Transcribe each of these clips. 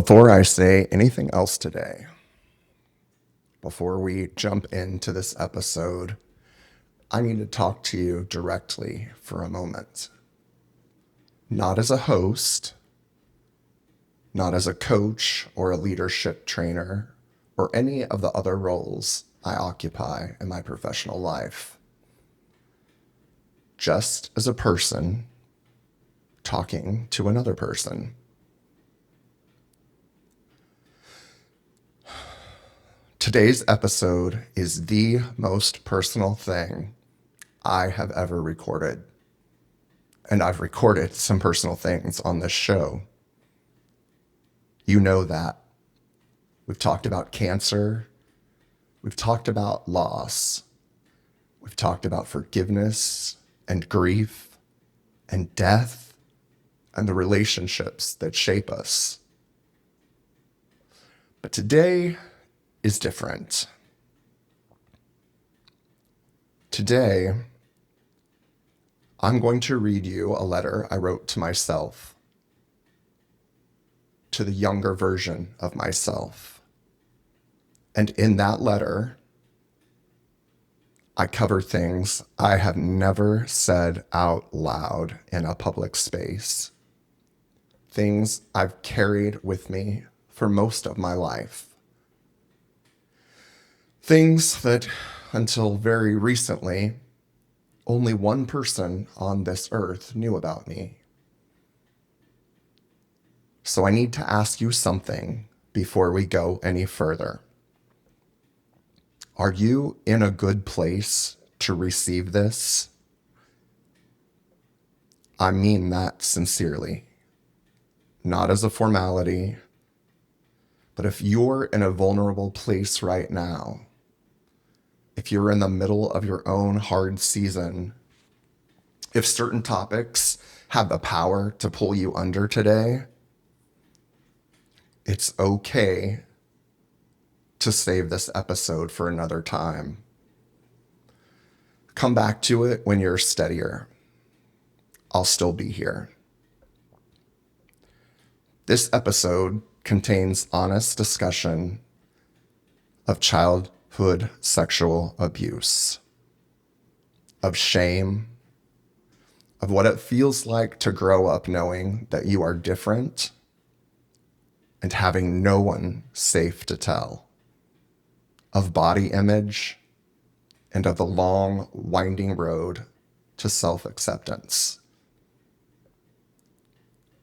Before I say anything else today, before we jump into this episode, I need to talk to you directly for a moment. Not as a host, not as a coach or a leadership trainer, or any of the other roles I occupy in my professional life. Just as a person talking to another person. Today's episode is the most personal thing I have ever recorded. And I've recorded some personal things on this show. You know that. We've talked about cancer. We've talked about loss. We've talked about forgiveness and grief and death and the relationships that shape us. But today is different. Today, I'm going to read you a letter I wrote to myself, to the younger version of myself. And in that letter, I cover things I have never said out loud in a public space. Things I've carried with me for most of my life. Things that, until very recently, only one person on this earth knew about me. So I need to ask you something before we go any further. Are you in a good place to receive this? I mean that sincerely, not as a formality, but if you're in a vulnerable place right now, if you're in the middle of your own hard season, if certain topics have the power to pull you under today, it's okay to save this episode for another time. Come back to it when you're steadier. I'll still be here. This episode contains honest discussion of childhood sexual abuse, of shame, of what it feels like to grow up knowing that you are different and having no one safe to tell, of body image, and of the long, winding road to self-acceptance.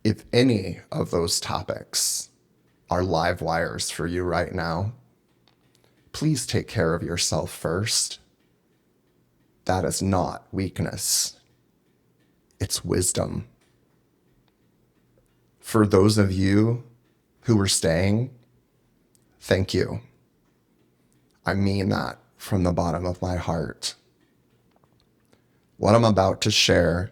If any of those topics are live wires for you right now, please take care of yourself first. That is not weakness. It's wisdom. For those of you who are staying, thank you. I mean that from the bottom of my heart. What I'm about to share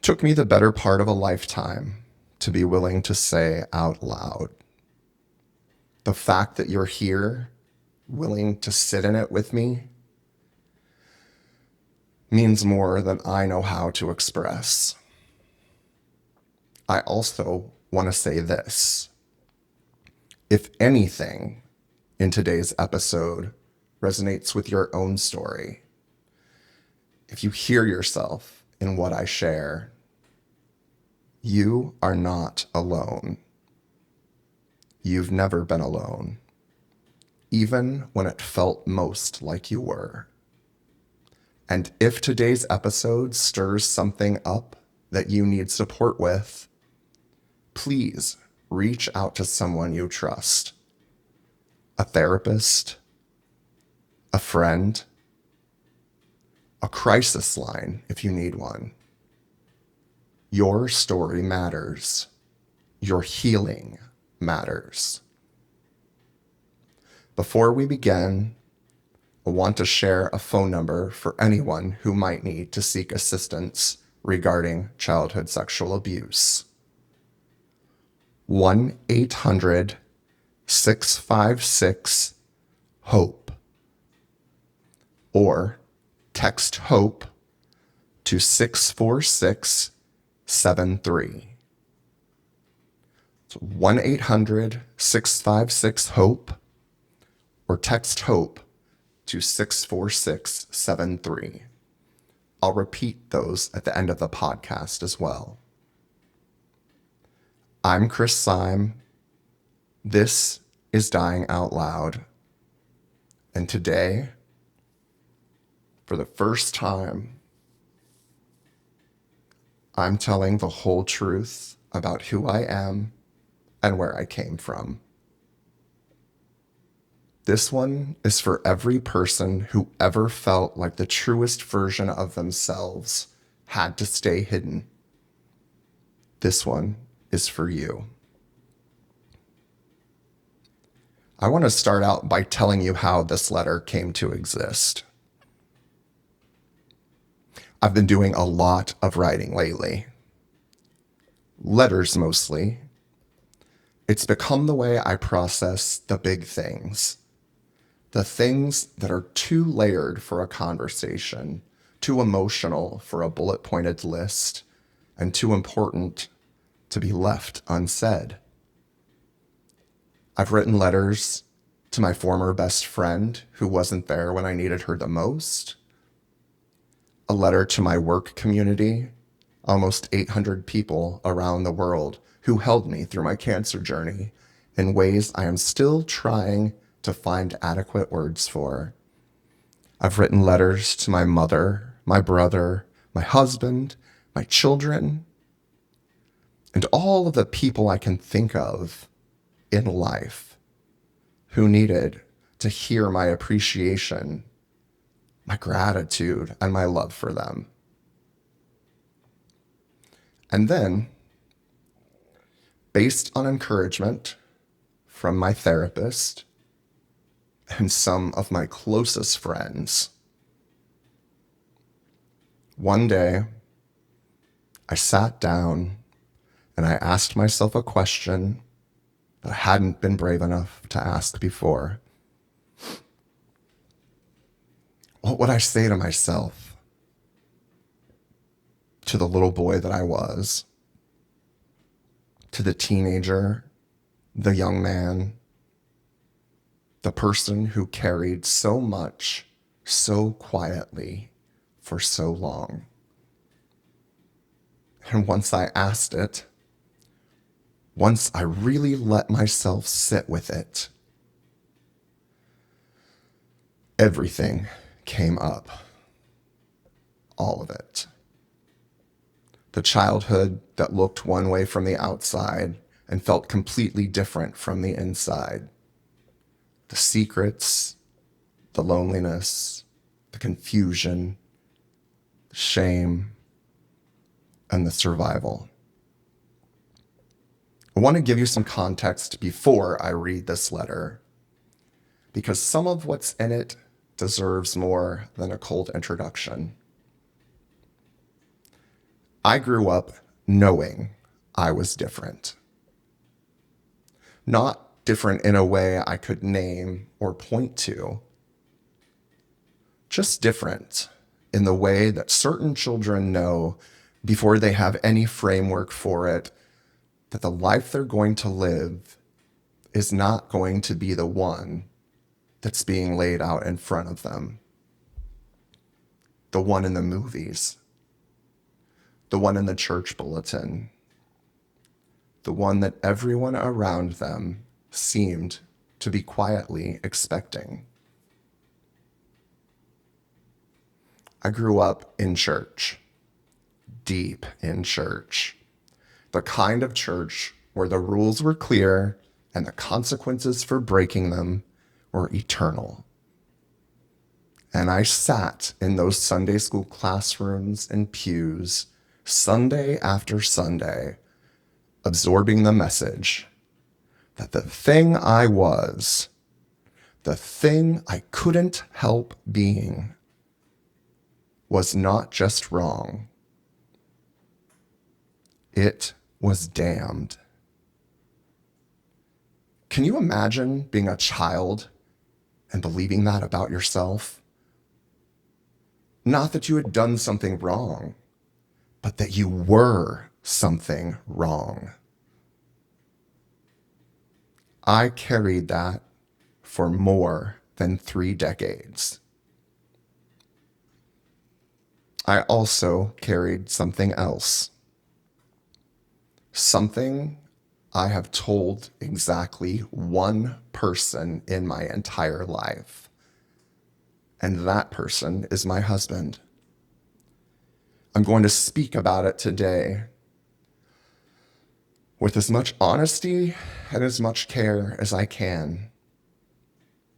took me the better part of a lifetime to be willing to say out loud. The fact that you're here, willing to sit in it with me, means more than I know how to express. I also want to say this. If anything in today's episode resonates with your own story, if you hear yourself in what I share, you are not alone. You've never been alone, even when it felt most like you were. And if today's episode stirs something up that you need support with, please reach out to someone you trust. A therapist, a friend, a crisis line if you need one. Your story matters. Your healing matters. Before we begin, I want to share a phone number for anyone who might need to seek assistance regarding childhood sexual abuse. 1-800-656-HOPE, or text HOPE to 64673. 1-800-656-HOPE or text HOPE to 64673. I'll repeat those at the end of the podcast as well. I'm Kris Saim. This is Dying Out Loud. And today, for the first time, I'm telling the whole truth about who I am and where I came from. This one is for every person who ever felt like the truest version of themselves had to stay hidden. This one is for you. I want to start out by telling you how this letter came to exist. I've been doing a lot of writing lately. Letters mostly. It's become the way I process the big things. The things that are too layered for a conversation, too emotional for a bullet-pointed list, and too important to be left unsaid. I've written letters to my former best friend who wasn't there when I needed her the most. A letter to my work community, almost 800 people around the world who held me through my cancer journey in ways I am still trying to find adequate words for. I've written letters to my mother, my brother, my husband, my children, and all of the people I can think of in life who needed to hear my appreciation, my gratitude, and my love for them. And then, based on encouragement from my therapist and some of my closest friends, one day I sat down and I asked myself a question that I hadn't been brave enough to ask before. What would I say to myself? To the little boy that I was? To the teenager, the young man, the person who carried so much so quietly for so long? And once I asked it, once I really let myself sit with it, everything came up. All of it. The childhood that looked one way from the outside and felt completely different from the inside. The secrets, the loneliness, the confusion, the shame, and the survival. I want to give you some context before I read this letter, because some of what's in it deserves more than a cold introduction. I grew up knowing I was different. Not different in a way I could name or point to, just different in the way that certain children know before they have any framework for it, that the life they're going to live is not going to be the one that's being laid out in front of them. The one in the movies, the one in the church bulletin, the one that everyone around them seemed to be quietly expecting. I grew up in church, deep in church. The kind of church where the rules were clear and the consequences for breaking them were eternal. And I sat in those Sunday school classrooms and pews Sunday after Sunday, absorbing the message that the thing I was, the thing I couldn't help being, was not just wrong. It was damned. Can you imagine being a child and believing that about yourself? Not that you had done something wrong, but that you were something wrong. I carried that for more than 3 decades. I also carried something else. Something I have told exactly one person in my entire life. And that person is my husband. I'm going to speak about it today with as much honesty and as much care as I can,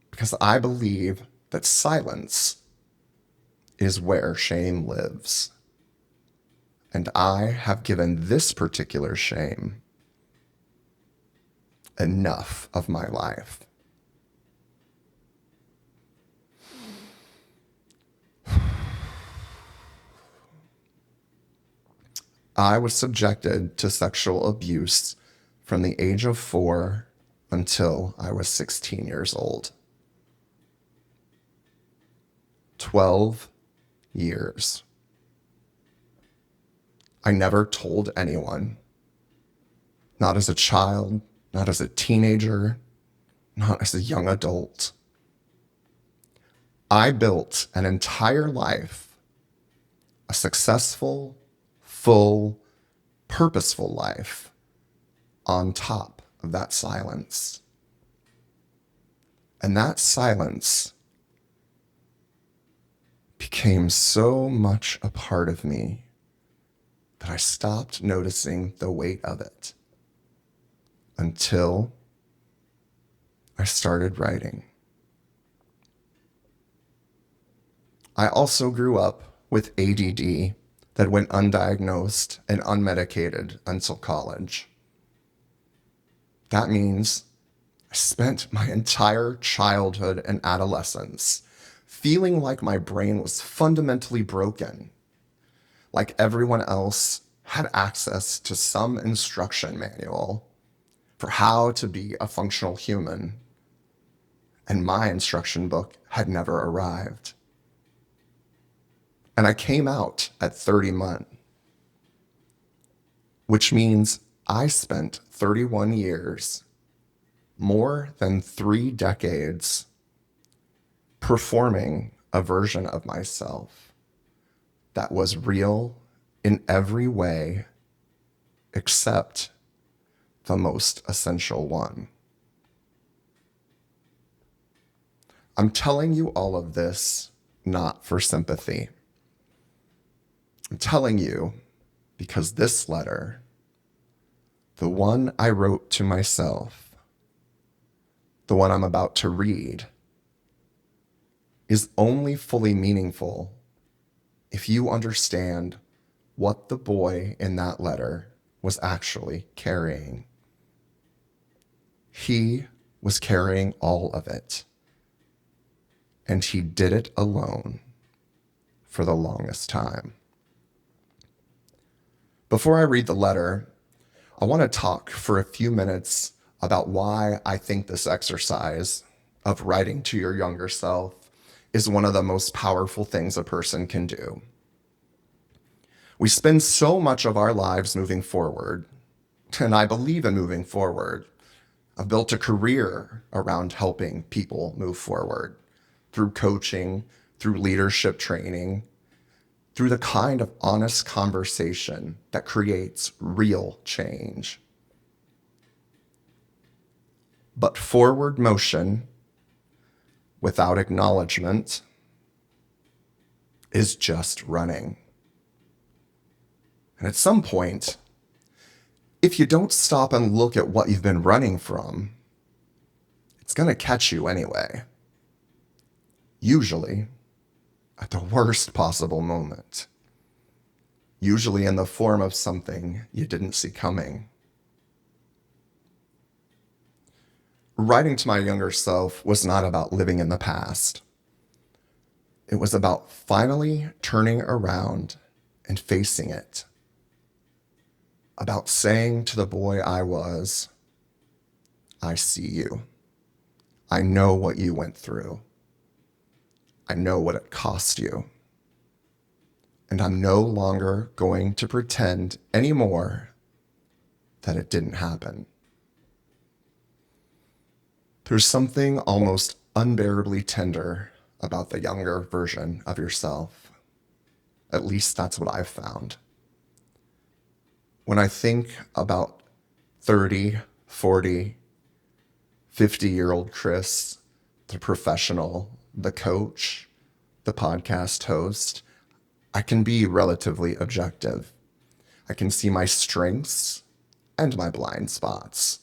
because I believe that silence is where shame lives. And I have given this particular shame enough of my life. I was subjected to sexual abuse from the age of 4 until I was 16 years old. 12 years. I never told anyone. Not as a child, not as a teenager, not as a young adult. I built an entire life, a successful, full, purposeful life on top of that silence. And that silence became so much a part of me that I stopped noticing the weight of it until I started writing. I also grew up with ADD that went undiagnosed and unmedicated until college. That means I spent my entire childhood and adolescence feeling like my brain was fundamentally broken, like everyone else had access to some instruction manual for how to be a functional human, and my instruction book had never arrived. And I came out at 31, which means I spent 31 years, more than 3 decades, performing a version of myself that was real in every way except the most essential one. I'm telling you all of this not for sympathy. I'm telling you because this letter, the one I wrote to myself, the one I'm about to read, is only fully meaningful if you understand what the boy in that letter was actually carrying. He was carrying all of it, and he did it alone for the longest time. Before I read the letter, I want to talk for a few minutes about why I think this exercise of writing to your younger self is one of the most powerful things a person can do. We spend so much of our lives moving forward, and I believe in moving forward. I've built a career around helping people move forward through coaching, through leadership training, through the kind of honest conversation that creates real change. But forward motion without acknowledgement is just running. And at some point, if you don't stop and look at what you've been running from, it's going to catch you anyway. Usually at the worst possible moment. Usually in the form of something you didn't see coming. Writing to my younger self was not about living in the past. It was about finally turning around and facing it. About saying to the boy I was, I see you. I know what you went through. I know what it cost you. And I'm no longer going to pretend anymore that it didn't happen. There's something almost unbearably tender about the younger version of yourself. At least that's what I've found. When I think about 30, 40, 50-year-old Kris, the professional, the coach, the podcast host, I can be relatively objective. I can see my strengths and my blind spots.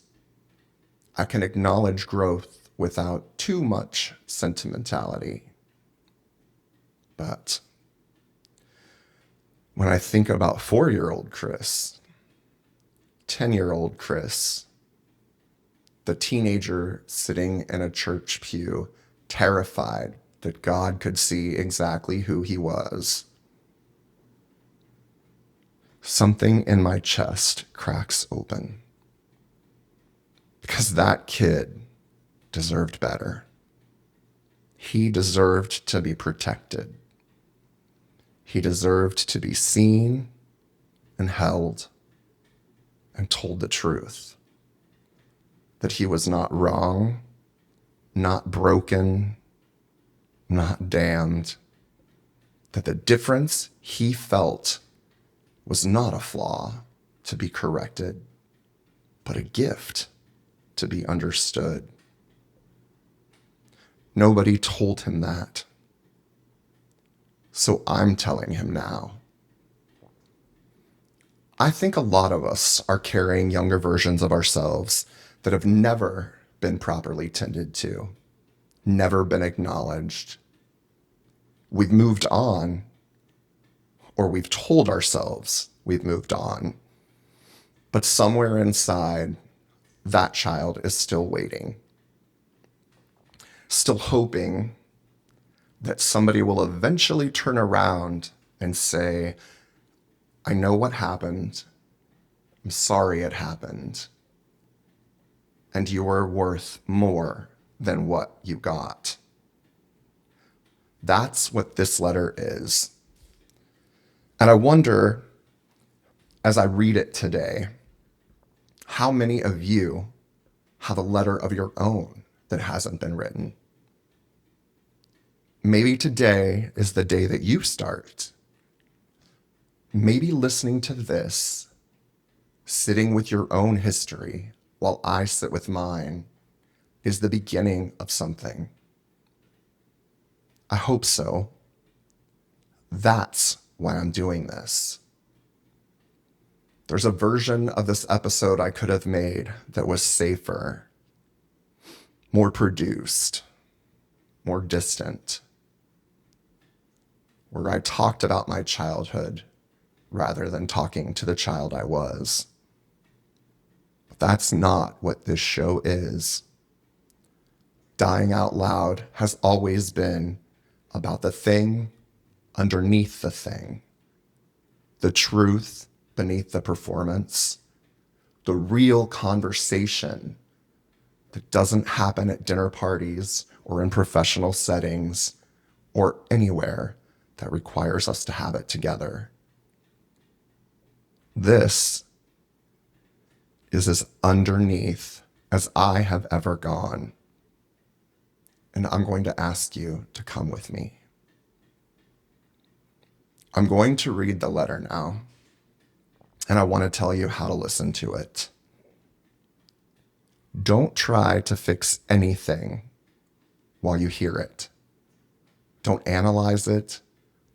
I can acknowledge growth without too much sentimentality. But when I think about 4-year-old Kris, 10-year-old Kris, the teenager sitting in a church pew, terrified that God could see exactly who he was, something in my chest cracks open. Because that kid deserved better. He deserved to be protected. He deserved to be seen and held and told the truth. That he was not wrong, not broken, not damned. That the difference he felt was not a flaw to be corrected, but a gift to be understood. Nobody told him that. So I'm telling him now. I think a lot of us are carrying younger versions of ourselves that have never been properly tended to, never been acknowledged. We've moved on, or we've told ourselves we've moved on. But somewhere inside, that child is still waiting, still hoping that somebody will eventually turn around and say, I know what happened. I'm sorry it happened. And you are worth more than what you got. That's what this letter is. And I wonder, as I read it today, how many of you have a letter of your own that hasn't been written? Maybe today is the day that you start. Maybe listening to this, sitting with your own history while I sit with mine, is the beginning of something. I hope so. That's why I'm doing this. There's a version of this episode I could have made that was safer, more produced, more distant, where I talked about my childhood rather than talking to the child I was. But that's not what this show is. Dying Out Loud has always been about the thing underneath the thing, the truth beneath the performance, the real conversation that doesn't happen at dinner parties or in professional settings or anywhere that requires us to have it together. This is as underneath as I have ever gone. And I'm going to ask you to come with me. I'm going to read the letter now, and I want to tell you how to listen to it. Don't try to fix anything while you hear it. Don't analyze it.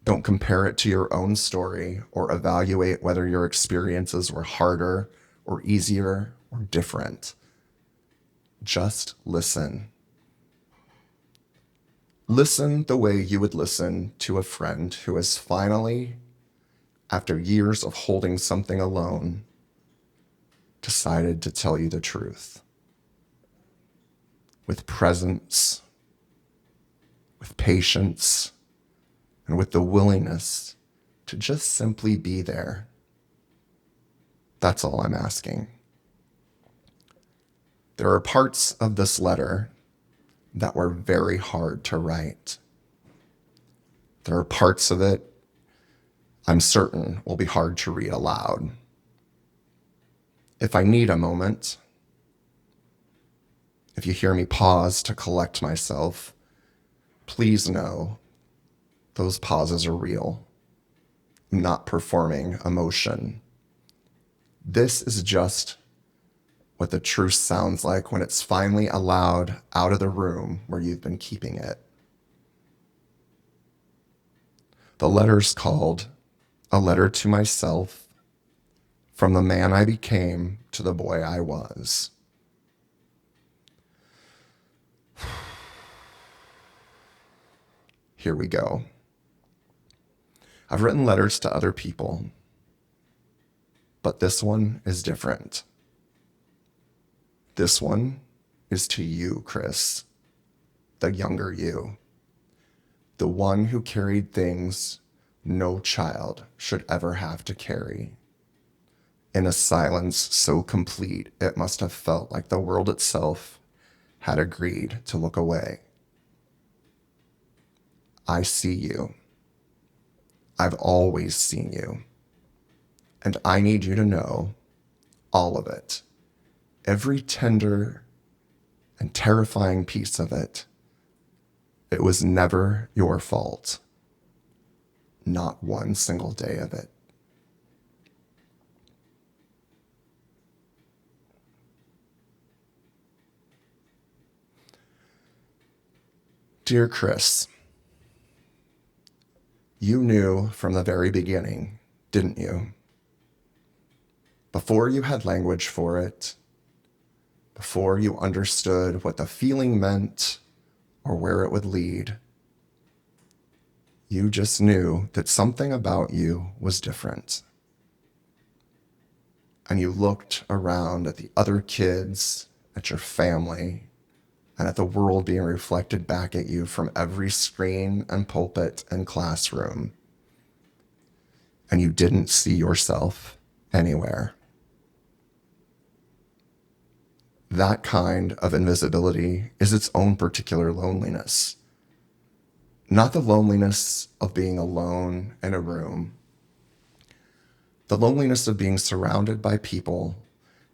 Don't compare it to your own story or evaluate whether your experiences were harder or easier or different. Just listen. Listen the way you would listen to a friend who has finally, after years of holding something alone, decided to tell you the truth. With presence, with patience, and with the willingness to just simply be there. That's all I'm asking. There are parts of this letter that were very hard to write. There are parts of it I'm certain will be hard to read aloud. If I need a moment, If you hear me pause to collect myself, please know those pauses are real. I'm not performing emotion. This is just what the truth sounds like when it's finally allowed out of the room where you've been keeping it. The letter's called A Letter to Myself, from the man I became to the boy I was. Here we go. I've written letters to other people, but this one is different. This one is to you, Kris, the younger you, the one who carried things no child should ever have to carry. In a silence so complete, it must have felt like the world itself had agreed to look away. I see you. I've always seen you. And I need you to know all of it. Every tender and terrifying piece of it. It was never your fault. Not one single day of it. Dear Kris, you knew from the very beginning, didn't you? Before you had language for it, before you understood what the feeling meant or where it would lead, you just knew that something about you was different. And you looked around at the other kids, at your family, and at the world being reflected back at you from every screen and pulpit and classroom. And you didn't see yourself anywhere. That kind of invisibility is its own particular loneliness. Not the loneliness of being alone in a room, the loneliness of being surrounded by people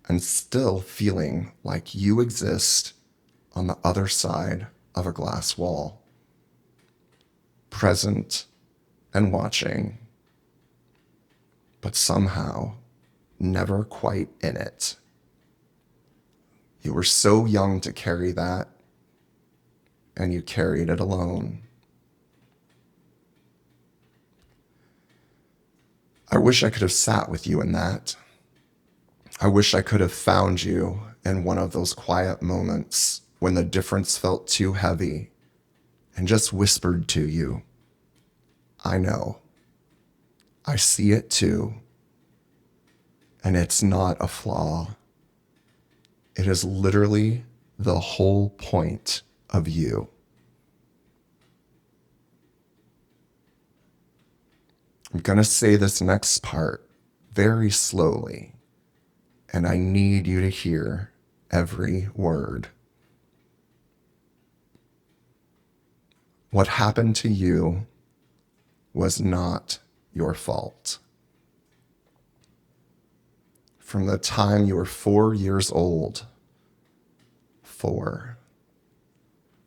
and still feeling like you exist on the other side of a glass wall, present and watching, but somehow never quite in it. You were so young to carry that, and you carried it alone. I wish I could have sat with you in that. I wish I could have found you in one of those quiet moments when the difference felt too heavy and just whispered to you, I know. I see it too. And it's not a flaw. It is literally the whole point of you. I'm going to say this next part very slowly, and I need you to hear every word. What happened to you was not your fault. From the time you were 4 years old,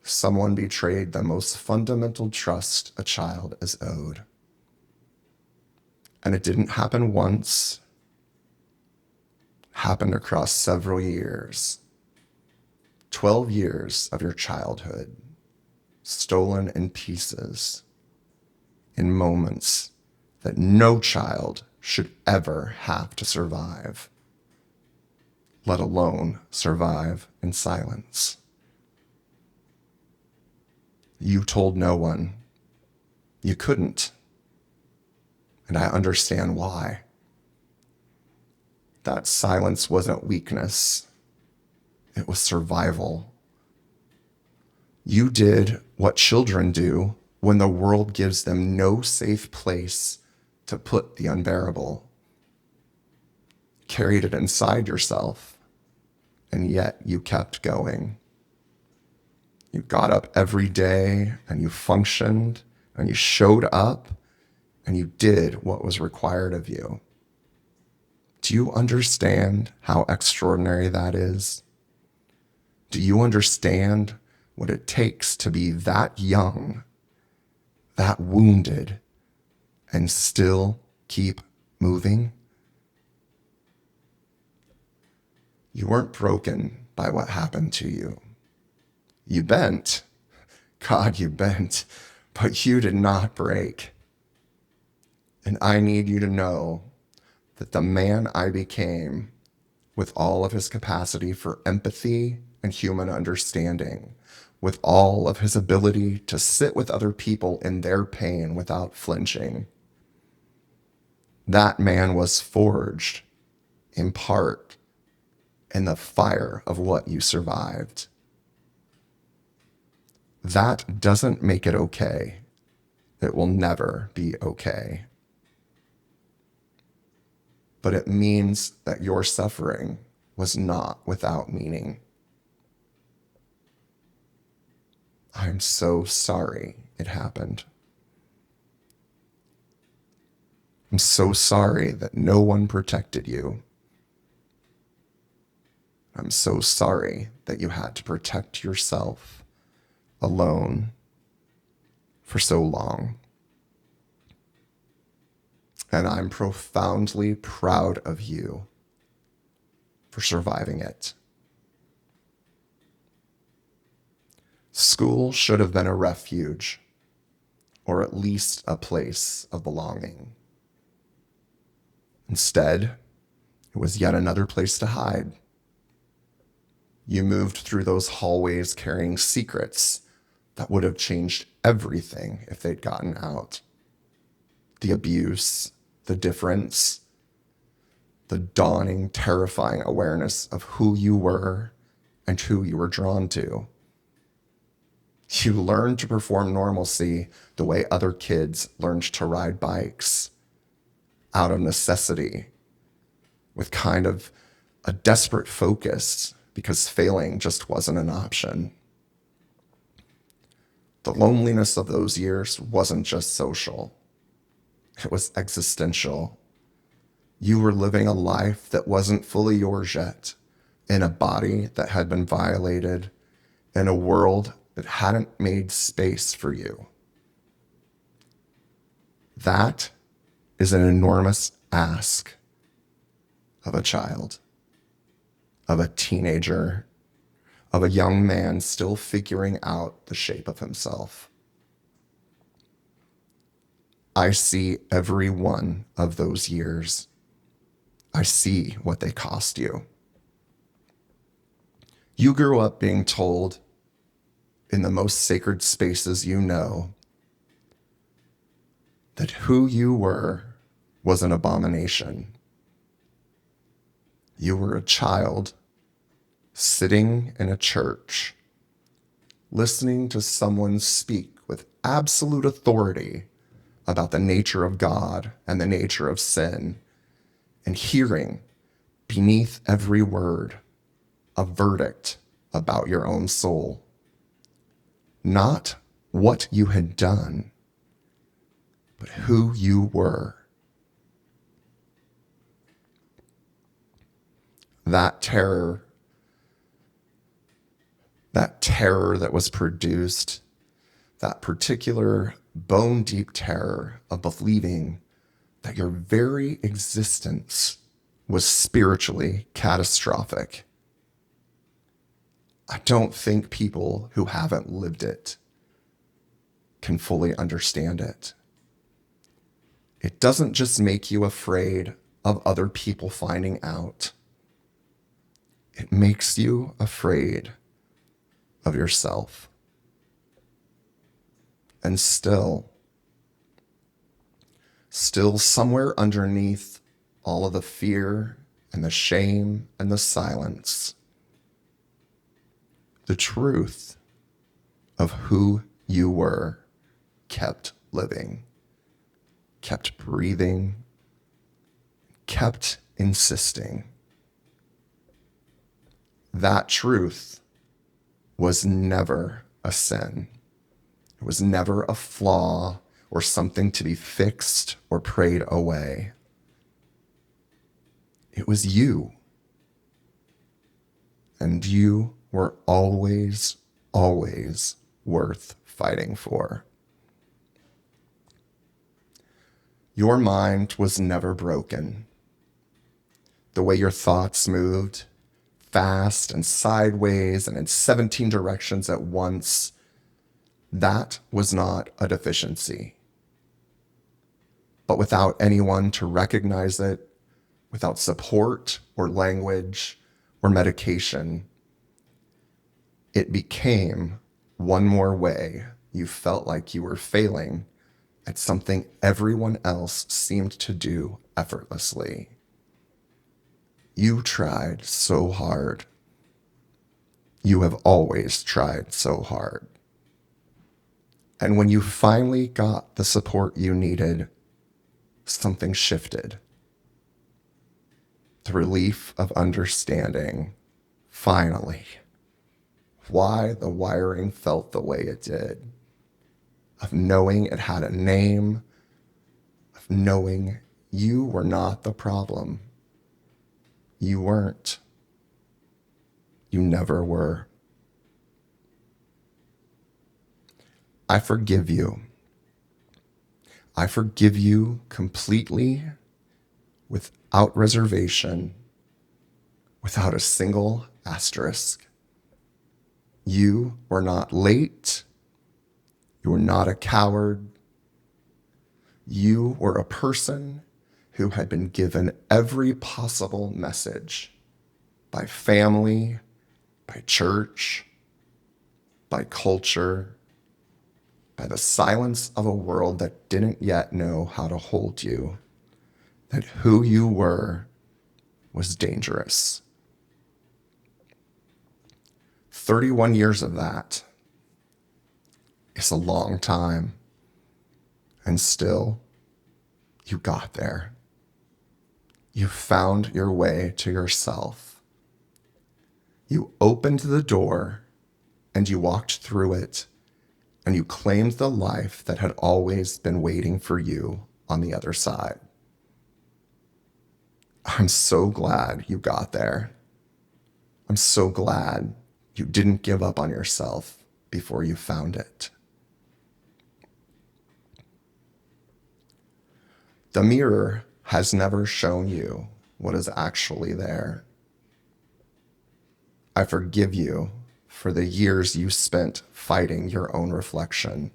someone betrayed the most fundamental trust a child is owed. And it didn't happen once, happened across several years. 12 years of your childhood, stolen in pieces, in moments that no child should ever have to survive, let alone survive in silence. You told no one. You couldn't. And I understand why. That silence wasn't weakness. It was survival. You did what children do when the world gives them no safe place to put the unbearable. Carried it inside yourself, and yet you kept going. You got up every day, and you functioned, and you showed up, and you did what was required of you. Do you understand how extraordinary that is? Do you understand what it takes to be that young, that wounded, and still keep moving? You weren't broken by what happened to you. You bent. God, you bent, but you did not break. And I need you to know that the man I became, with all of his capacity for empathy and human understanding, with all of his ability to sit with other people in their pain without flinching, that man was forged, in part, in the fire of what you survived. That doesn't make it okay. It will never be okay. But it means that your suffering was not without meaning. I'm so sorry it happened. I'm so sorry that no one protected you. I'm so sorry that you had to protect yourself alone for so long. And I'm profoundly proud of you for surviving it. School should have been a refuge, or at least a place of belonging. Instead, it was yet another place to hide. You moved through those hallways carrying secrets that would have changed everything if they'd gotten out. The abuse, the difference, the dawning, terrifying awareness of who you were and who you were drawn to. You learned to perform normalcy the way other kids learned to ride bikes, out of necessity, with kind of a desperate focus because failing just wasn't an option. The loneliness of those years wasn't just social. It was existential. You were living a life that wasn't fully yours yet, in a body that had been violated, in a world that hadn't made space for you. That is an enormous ask of a child, of a teenager, of a young man still figuring out the shape of himself. I see every one of those years. I see what they cost you. You grew up being told in the most sacred spaces you know that who you were was an abomination. You were a child sitting in a church, listening to someone speak with absolute authority about the nature of God and the nature of sin, and hearing beneath every word a verdict about your own soul. Not what you had done, but who you were. That terror that was produced, that particular bone-deep terror of believing that your very existence was spiritually catastrophic. I don't think people who haven't lived it can fully understand it. It doesn't just make you afraid of other people finding out. It makes you afraid of yourself. And still somewhere underneath all of the fear and the shame and the silence, the truth of who you were kept living, kept breathing, kept insisting. That truth was never a sin. It was never a flaw or something to be fixed or prayed away. It was you. And you were always, always worth fighting for. Your mind was never broken. The way your thoughts moved, fast and sideways and in 17 directions at once, that was not a deficiency. But without anyone to recognize it, without support or language or medication, it became one more way you felt like you were failing at something everyone else seemed to do effortlessly. You tried so hard. You have always tried so hard. And when you finally got the support you needed, something shifted. The relief of understanding, finally, why the wiring felt the way it did, of knowing it had a name, of knowing you were not the problem. You weren't. You never were. I forgive you. I forgive you completely, without reservation, without a single asterisk. You were not late. You were not a coward. You were a person who had been given every possible message by family, by church, by culture, by the silence of a world that didn't yet know how to hold you, that who you were was dangerous. 31 years of that is a long time, and still, you got there. You found your way to yourself. You opened the door and you walked through it, and you claimed the life that had always been waiting for you on the other side. I'm so glad you got there. I'm so glad you didn't give up on yourself before you found it. The mirror has never shown you what is actually there. I forgive you for the years you spent fighting your own reflection.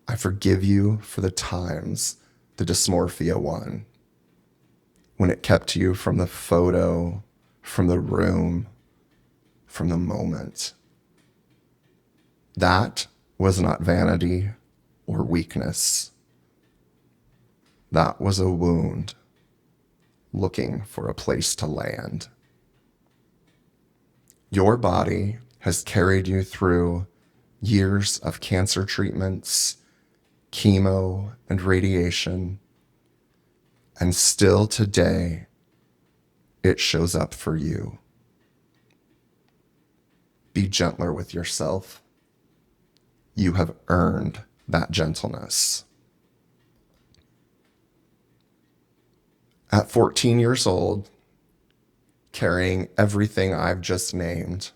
I forgive you for the times the dysmorphia won, when it kept you from the photo, from the room, from the moment. That was not vanity or weakness. That was a wound looking for a place to land. Your body has carried you through years of cancer treatments, chemo, and radiation, and still today, it shows up for you. Be gentler with yourself. You have earned that gentleness. At 14 years old, carrying everything I've just named,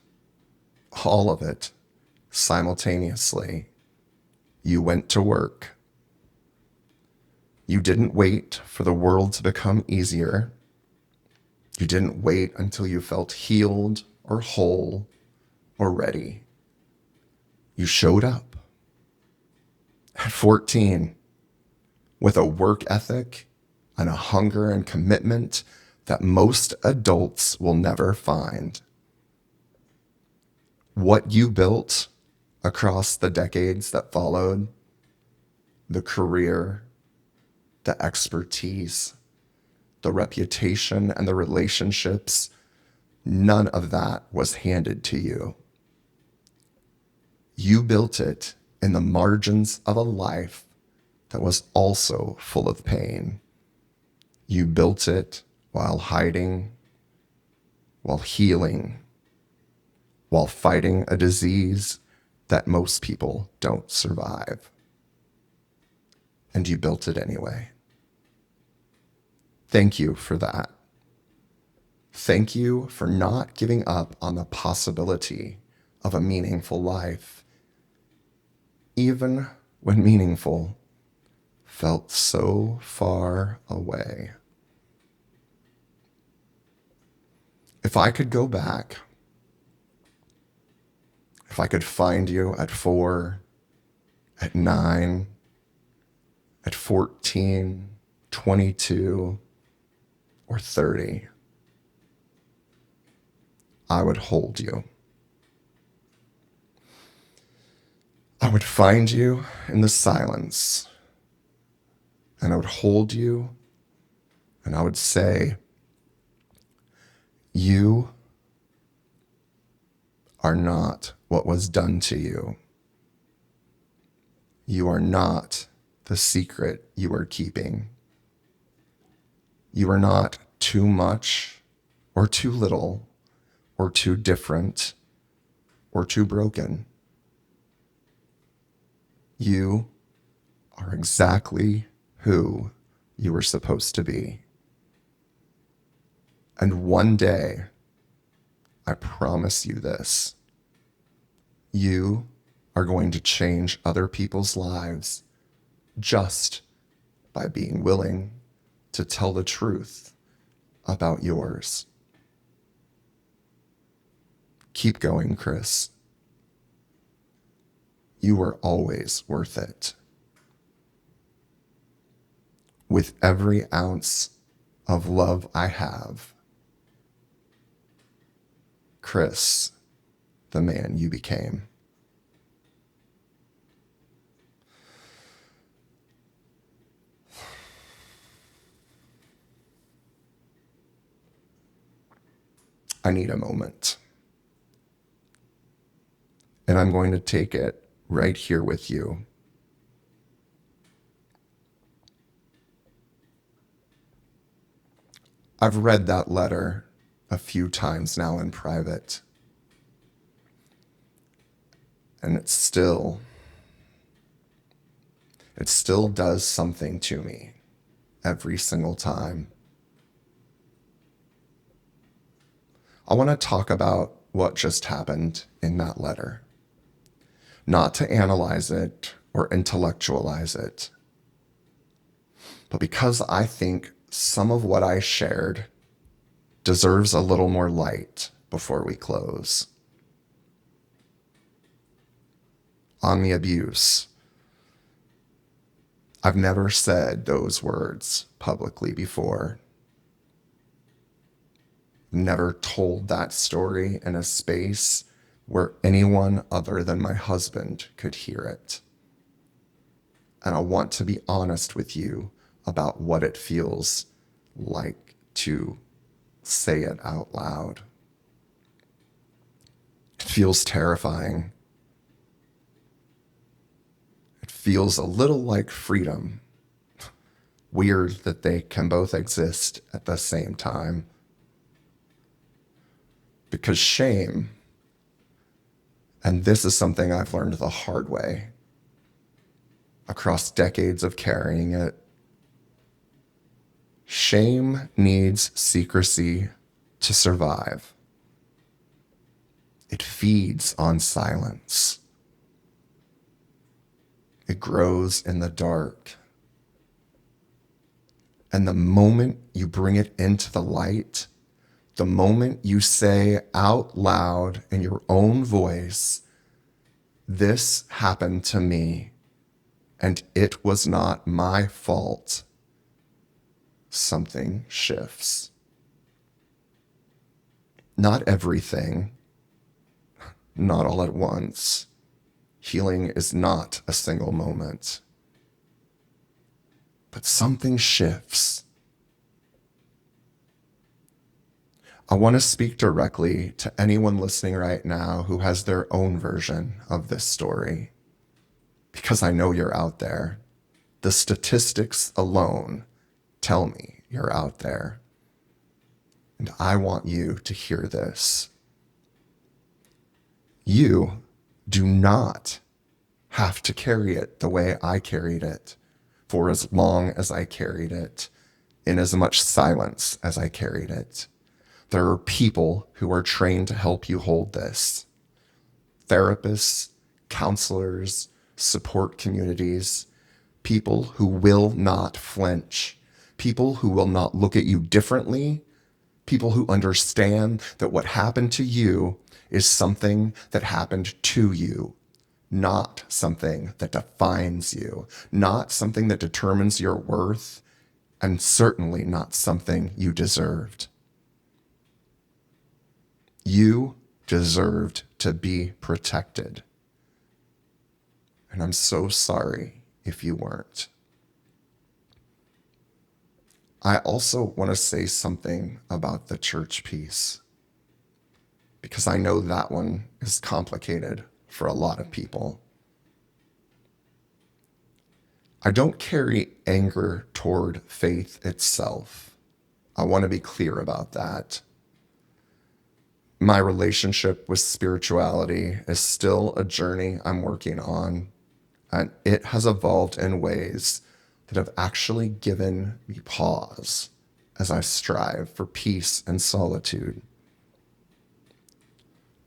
all of it simultaneously, you went to work. You didn't wait for the world to become easier. You didn't wait until you felt healed or whole or ready. You showed up at 14 with a work ethic and a hunger and commitment that most adults will never find. What you built across the decades that followed, the career, the expertise, the reputation, and the relationships, none of that was handed to you. You built it in the margins of a life that was also full of pain. You built it while hiding, while healing, while fighting a disease that most people don't survive. And you built it anyway. Thank you for that. Thank you for not giving up on the possibility of a meaningful life, even when meaningful felt so far away. If I could go back, if I could find you at 4, at 9, at 14, 22, or 30, I would hold you. I would find you in the silence, and I would hold you, and I would say, you are not what was done to you. You are not the secret you are keeping. You are not too much or too little or too different or too broken. You are exactly who you were supposed to be. And one day, I promise you this, you are going to change other people's lives just by being willing to tell the truth about yours. Keep going, Kris. You are always worth it. With every ounce of love I have, Kris, the man you became. I need a moment. And I'm going to take it right here with you. I've read that letter a few times now in private. And it still does something to me every single time. I want to talk about what just happened in that letter. Not to analyze it or intellectualize it, but because I think some of what I shared deserves a little more light before we close. On the abuse, I've never said those words publicly before. Never told that story in a space where anyone other than my husband could hear it. And I want to be honest with you about what it feels like to say it out loud. It feels terrifying. It feels a little like freedom. Weird that they can both exist at the same time. Because shame, and this is something I've learned the hard way, across decades of carrying it, shame needs secrecy to survive. It feeds on silence. It grows in the dark. And the moment you bring it into the light, the moment you say out loud in your own voice, this happened to me, and it was not my fault, something shifts. Not everything, not all at once. Healing is not a single moment. But something shifts. I want to speak directly to anyone listening right now who has their own version of this story, because I know you're out there. The statistics alone tell me you're out there. And I want you to hear this. You do not have to carry it the way I carried it, for as long as I carried it, in as much silence as I carried it. There are people who are trained to help you hold this. Therapists, counselors, support communities, people who will not flinch, people who will not look at you differently, people who understand that what happened to you is something that happened to you, not something that defines you, not something that determines your worth, and certainly not something you deserved. You deserved to be protected. And I'm so sorry if you weren't. I also want to say something about the church piece, because I know that one is complicated for a lot of people. I don't carry anger toward faith itself. I want to be clear about that. My relationship with spirituality is still a journey I'm working on, and it has evolved in ways that have actually given me pause as I strive for peace and solitude.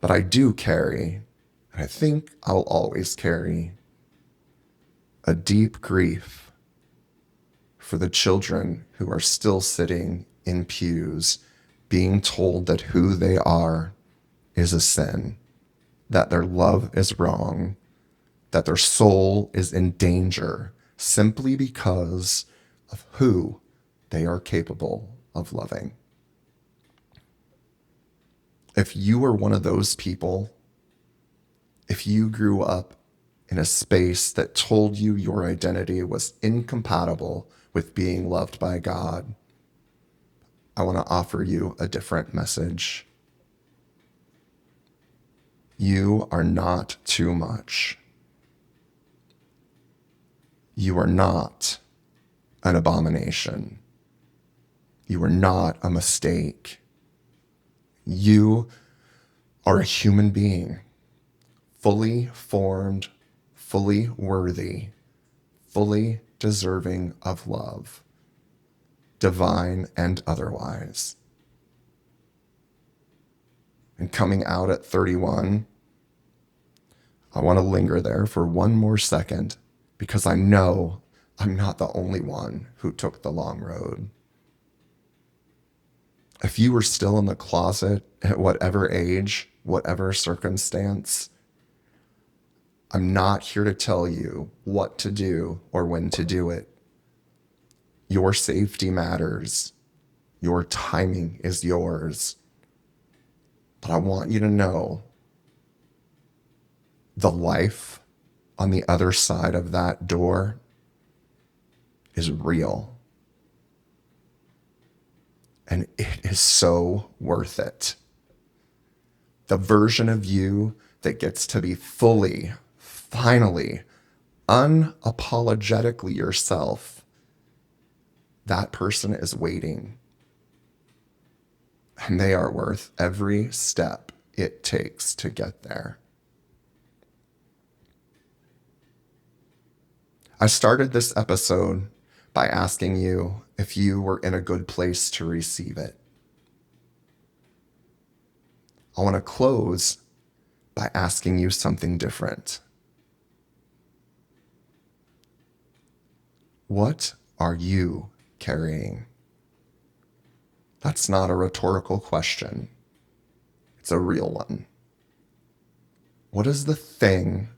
But I do carry, and I think I'll always carry, a deep grief for the children who are still sitting in pews being told that who they are is a sin, that their love is wrong, that their soul is in danger simply because of who they are capable of loving. If you were one of those people, if you grew up in a space that told you your identity was incompatible with being loved by God, I want to offer you a different message. You are not too much. You are not an abomination. You are not a mistake. You are a human being, fully formed, fully worthy, fully deserving of love, divine and otherwise. And coming out at 31, I want to linger there for one more second, because I know I'm not the only one who took the long road. If you were still in the closet at whatever age, whatever circumstance, I'm not here to tell you what to do or when to do it. Your safety matters. Your timing is yours. But I want you to know the life on the other side of that door is real. And it is so worth it. The version of you that gets to be fully, finally, unapologetically yourself, that person is waiting. And they are worth every step it takes to get there. I started this episode by asking you if you were in a good place to receive it. I want to close by asking you something different. What are you carrying? That's not a rhetorical question. It's a real one. What is the thing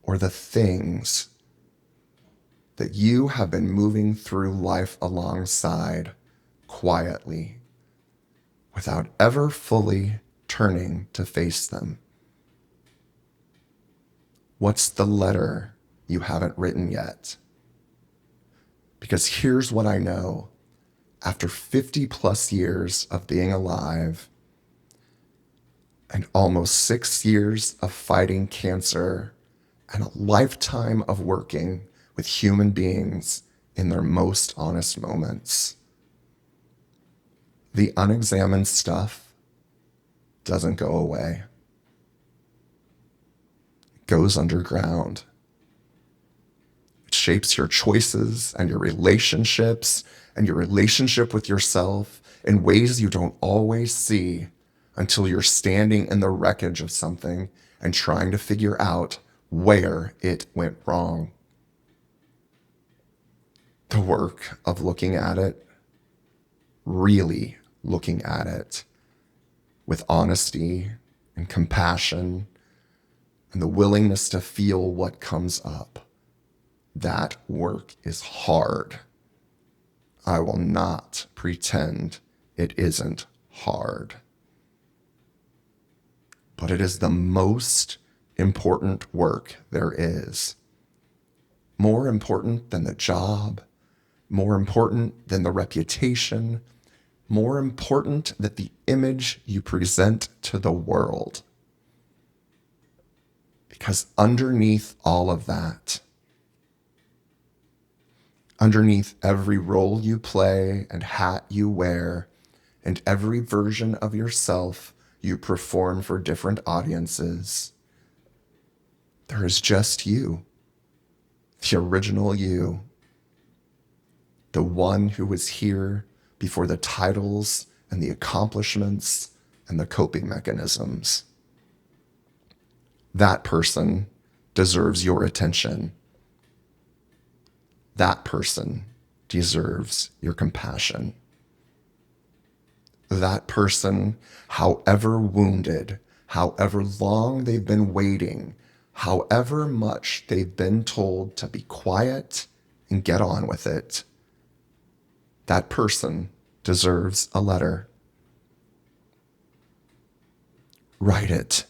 or the things that you have been moving through life alongside quietly without ever fully turning to face them? What's the letter you haven't written yet? Because here's what I know. After 50 plus years of being alive and almost 6 years of fighting cancer and a lifetime of working with human beings in their most honest moments, the unexamined stuff doesn't go away. It goes underground. It shapes your choices and your relationships and your relationship with yourself in ways you don't always see until you're standing in the wreckage of something and trying to figure out where it went wrong. The work of looking at it, really looking at it with honesty and compassion and the willingness to feel what comes up. That work is hard. I will not pretend it isn't hard. But it is the most important work there is. More important than the job, more important than the reputation, more important than the image you present to the world. Because underneath all of that, underneath every role you play and hat you wear, and every version of yourself you perform for different audiences, there is just you, the original you, the one who was here before the titles and the accomplishments and the coping mechanisms. That person deserves your attention. That person deserves your compassion. That person, however wounded, however long they've been waiting, however much they've been told to be quiet and get on with it, that person deserves a letter. Write it.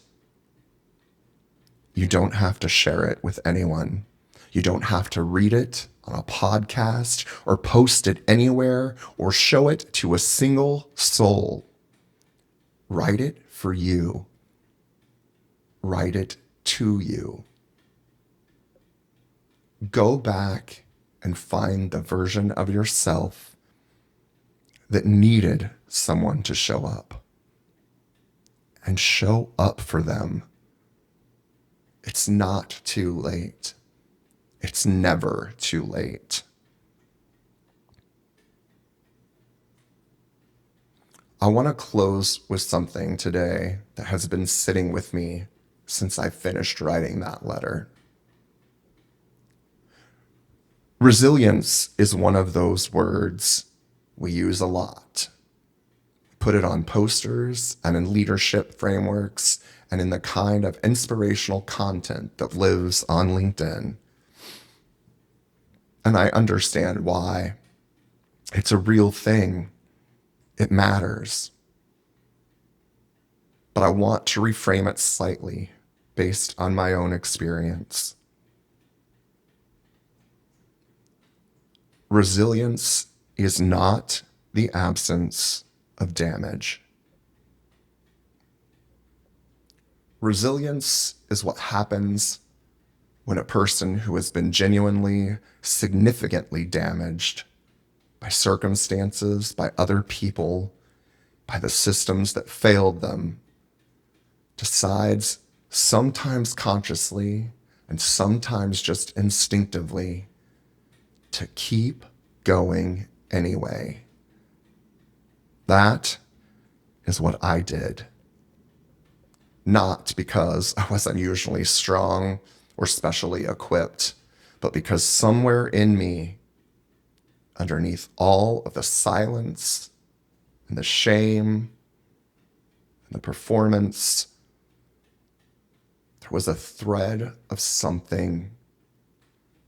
You don't have to share it with anyone. You don't have to read it on a podcast or post it anywhere or show it to a single soul. Write it for you. Write it to you. Go back and find the version of yourself that needed someone to show up. And show up for them. It's not too late. It's never too late. I want to close with something today that has been sitting with me since I finished writing that letter. Resilience is one of those words we use a lot. Put it on posters and in leadership frameworks and in the kind of inspirational content that lives on LinkedIn. And I understand why. It's a real thing. It matters. But I want to reframe it slightly based on my own experience. Resilience is not the absence of damage. Resilience is what happens when a person who has been genuinely, significantly damaged by circumstances, by other people, by the systems that failed them, decides, sometimes consciously and sometimes just instinctively, to keep going anyway. That is what I did. Not because I was unusually strong or specially equipped, but because somewhere in me, underneath all of the silence and the shame and the performance, there was a thread of something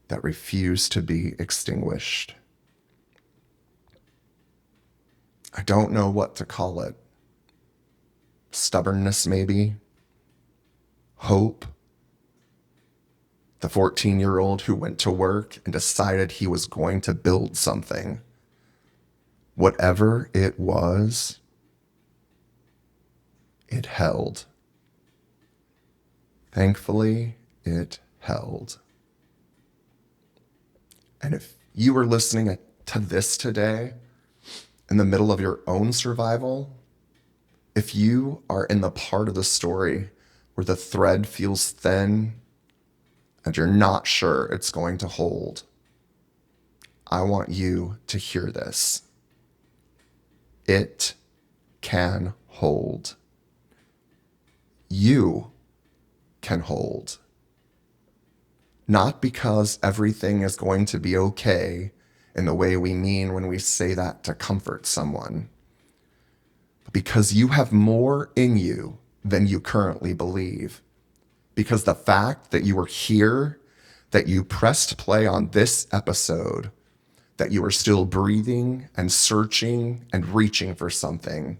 that refused to be extinguished. I don't know what to call it. Stubbornness, maybe. Hope. The 14-year-old who went to work and decided he was going to build something. Whatever it was, it held. Thankfully, it held. And if you were listening to this today, in the middle of your own survival, if you are in the part of the story where the thread feels thin and you're not sure it's going to hold, I want you to hear this. It can hold. You can hold. Not because everything is going to be okay in the way we mean when we say that to comfort someone, but because you have more in you than you currently believe. Because the fact that you are here, that you pressed play on this episode, that you are still breathing and searching and reaching for something,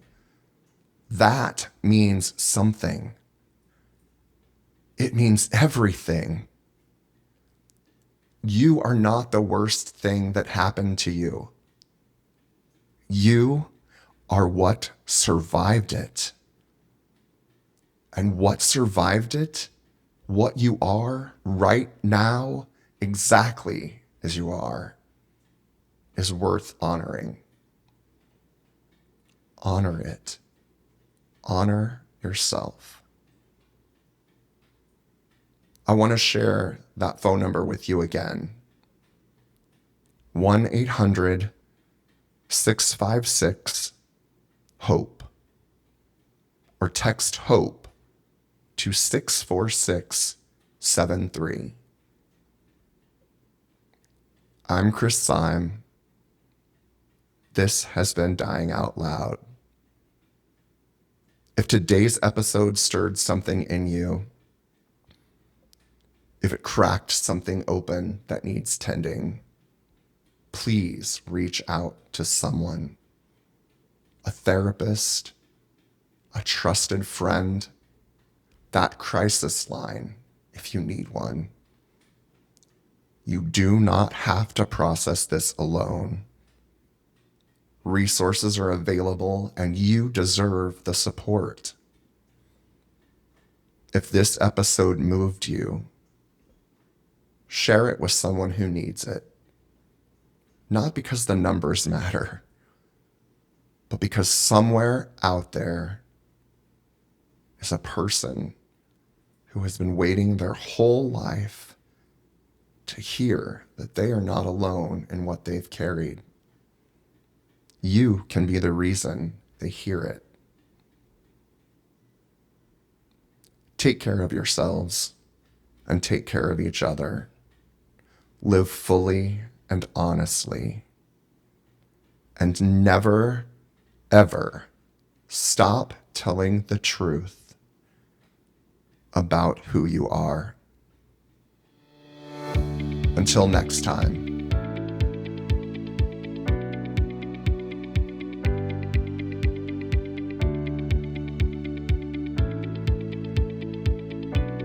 that means something. It means everything. You are not the worst thing that happened to you. You are what survived it. And what survived it, what you are right now, exactly as you are, is worth honoring. Honor it. Honor yourself. I want to share that phone number with you again. 1-800-656-HOPE. Or text HOPE to 64673. I'm Kris Saim. This has been Dying Out Loud. If today's episode stirred something in you, if it cracked something open that needs tending, please reach out to someone, a therapist, a trusted friend, that crisis line if you need one. You do not have to process this alone. Resources are available and you deserve the support. If this episode moved you, share it with someone who needs it. Not because the numbers matter, but because somewhere out there is a person who has been waiting their whole life to hear that they are not alone in what they've carried. You can be the reason they hear it. Take care of yourselves and take care of each other. Live fully and honestly. And never, ever stop telling the truth about who you are. Until next time.